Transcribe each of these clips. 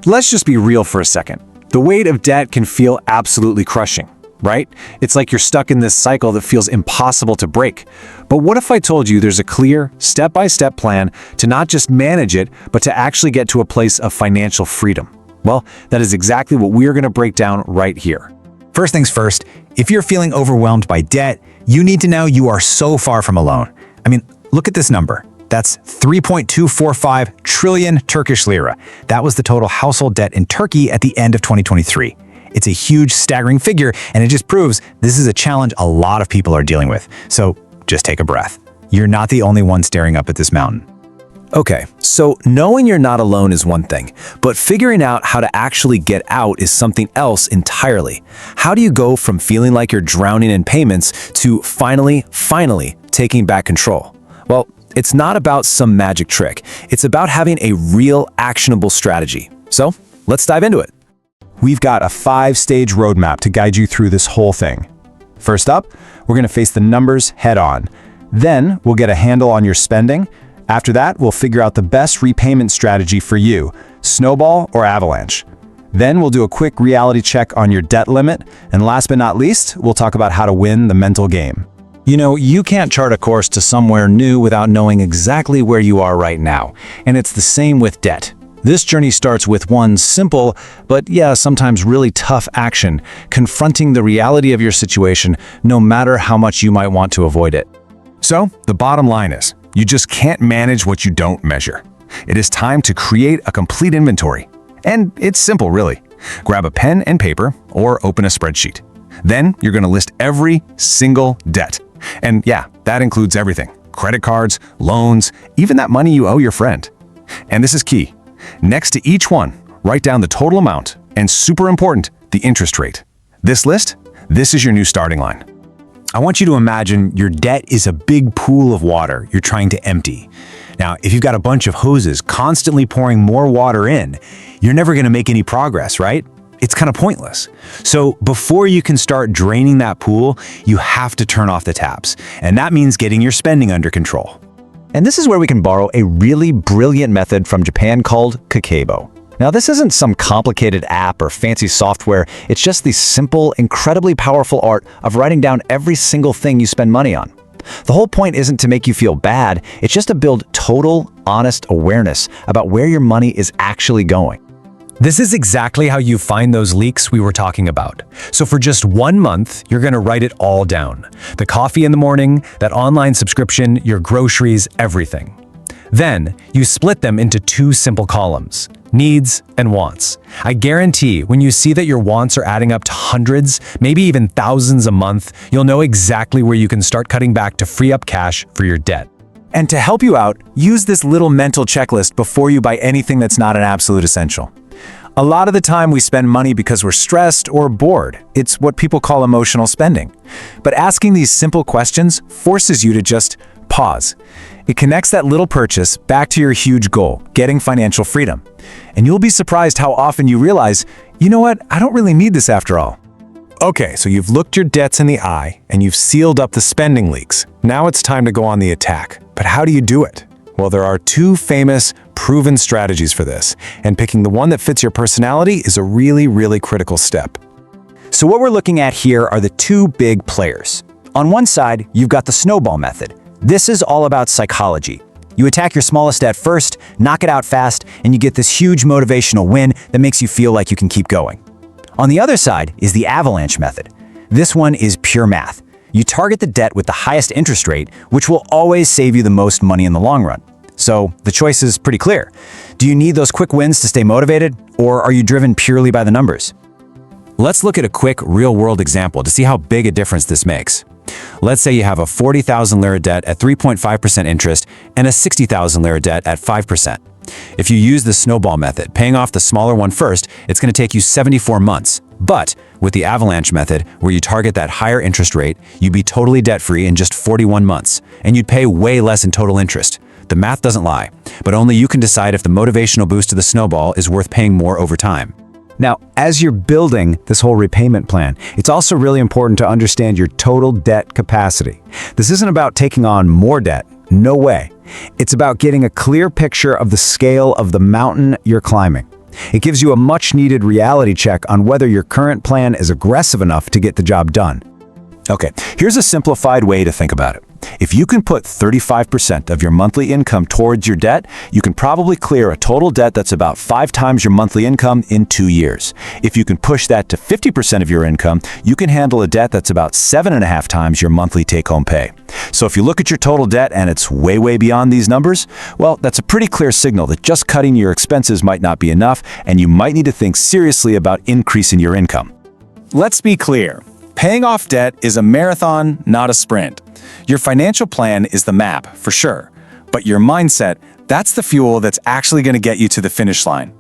Let's just be real for a second. The weight of debt can feel absolutely crushing, right? It's like you're stuck in this cycle that feels impossible to break. But what if I told you there's a clear, step-by-step plan to not just manage it, but to actually get to a place of financial freedom? Well, that is exactly what we're going to break down right here. First things first, if you're feeling overwhelmed by debt, you need to know you are so far from alone. I mean, look at this number. That's 3.245 trillion Turkish lira. That was the total household debt in Turkey at the end of 2023. It's a huge, staggering figure, and it just proves this is a challenge a lot of people are dealing with. So just take a breath. You're not the only one staring up at this mountain. Okay, so knowing you're not alone is one thing, but figuring out how to actually get out is something else entirely. How do you go from feeling like you're drowning in payments to finally taking back control? Well, it's not about some magic trick. It's about having a real actionable strategy. So let's dive into it. We've got a 5-stage roadmap to guide you through this whole thing. First up, we're going to face the numbers head on. Then we'll get a handle on your spending. After that, we'll figure out the best repayment strategy for you, Snowball or Avalanche. Then we'll do a quick reality check on your debt limit. And last but not least, we'll talk about how to win the mental game. You know, you can't chart a course to somewhere new without knowing exactly where you are right now. And it's the same with debt. This journey starts with one simple, but sometimes really tough action, confronting the reality of your situation, no matter how much you might want to avoid it. So, the bottom line is, you just can't manage what you don't measure. It is time to create a complete inventory. And it's simple, really. Grab a pen and paper or open a spreadsheet. Then you're going to list every single debt. And that includes everything. Credit cards, loans, even that money you owe your friend. And this is key. Next to each one, write down the total amount and, super important, the interest rate. This is your new starting line. I want you to imagine your debt is a big pool of water you're trying to empty. Now, if you've got a bunch of hoses constantly pouring more water in, you're never going to make any progress, right? It's kind of pointless. So before you can start draining that pool, you have to turn off the taps. And that means getting your spending under control. And this is where we can borrow a really brilliant method from Japan called Kakaibo. Now, this isn't some complicated app or fancy software. It's just the simple, incredibly powerful art of writing down every single thing you spend money on. The whole point isn't to make you feel bad. It's just to build total, honest awareness about where your money is actually going. This is exactly how you find those leaks we were talking about. So for just 1 month, you're going to write it all down. The coffee in the morning, that online subscription, your groceries, everything. Then, you split them into 2 simple columns, needs and wants. I guarantee when you see that your wants are adding up to hundreds, maybe even thousands a month, you'll know exactly where you can start cutting back to free up cash for your debt. And to help you out, use this little mental checklist before you buy anything that's not an absolute essential. A lot of the time we spend money because we're stressed or bored. It's what people call emotional spending. But asking these simple questions forces you to just pause. It connects that little purchase back to your huge goal, getting financial freedom. And you'll be surprised how often you realize, you know what, I don't really need this after all. Okay, so you've looked your debts in the eye and you've sealed up the spending leaks. Now it's time to go on the attack. But how do you do it? Well, there are 2 famous, proven strategies for this, and picking the one that fits your personality is a really critical step. So what we're looking at here are the 2 big players. On one side, you've got the snowball method. This is all about psychology. You attack your smallest debt first, knock it out fast, and you get this huge motivational win that makes you feel like you can keep going. On the other side is the avalanche method. This one is pure math. You target the debt with the highest interest rate, which will always save you the most money in the long run. So the choice is pretty clear. Do you need those quick wins to stay motivated, or are you driven purely by the numbers? Let's look at a quick real-world example to see how big a difference this makes. Let's say you have a 40,000 lira debt at 3.5% interest and a 60,000 lira debt at 5%. If you use the snowball method, paying off the smaller one first, it's going to take you 74 months. But with the avalanche method, where you target that higher interest rate, you'd be totally debt-free in just 41 months, and you'd pay way less in total interest. The math doesn't lie, but only you can decide if the motivational boost to the snowball is worth paying more over time. Now, as you're building this whole repayment plan, it's also really important to understand your total debt capacity. This isn't about taking on more debt. No way. It's about getting a clear picture of the scale of the mountain you're climbing. It gives you a much-needed reality check on whether your current plan is aggressive enough to get the job done. Okay, here's a simplified way to think about it. If you can put 35% of your monthly income towards your debt, you can probably clear a total debt that's about 5 times your monthly income in 2 years. If you can push that to 50% of your income, you can handle a debt that's about 7.5 times your monthly take-home pay. So if you look at your total debt and it's way, way beyond these numbers, well, that's a pretty clear signal that just cutting your expenses might not be enough, and you might need to think seriously about increasing your income. Let's be clear. Paying off debt is a marathon, not a sprint. Your financial plan is the map, for sure. But your mindset, that's the fuel that's actually going to get you to the finish line.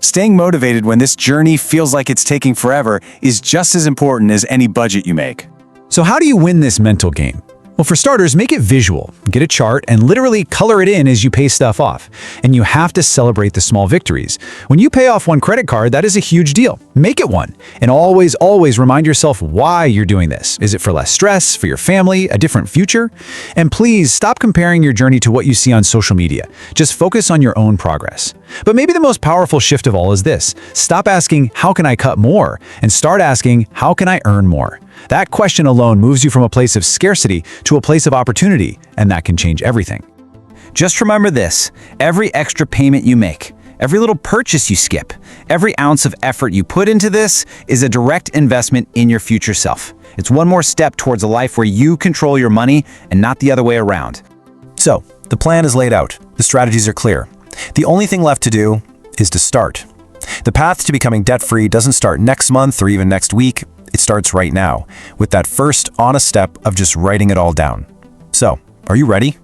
Staying motivated when this journey feels like it's taking forever is just as important as any budget you make. So how do you win this mental game? Well, for starters, make it visual. Get a chart and literally color it in as you pay stuff off. And you have to celebrate the small victories. When you pay off one credit card, that is a huge deal. Make it one. And always, always remind yourself why you're doing this. Is it for less stress, for your family, a different future? And please stop comparing your journey to what you see on social media. Just focus on your own progress. But maybe the most powerful shift of all is this. Stop asking, how can I cut more? And start asking, how can I earn more? That question alone moves you from a place of scarcity to a place of opportunity, and that can change everything. Just remember this: every extra payment you make, every little purchase you skip, every ounce of effort you put into this is a direct investment in your future self. It's one more step towards a life where you control your money and not the other way around. So, the plan is laid out. The strategies are clear. The only thing left to do is to start. The path to becoming debt-free doesn't start next month or even next week. It starts right now, with that first honest step of just writing it all down. So, are you ready?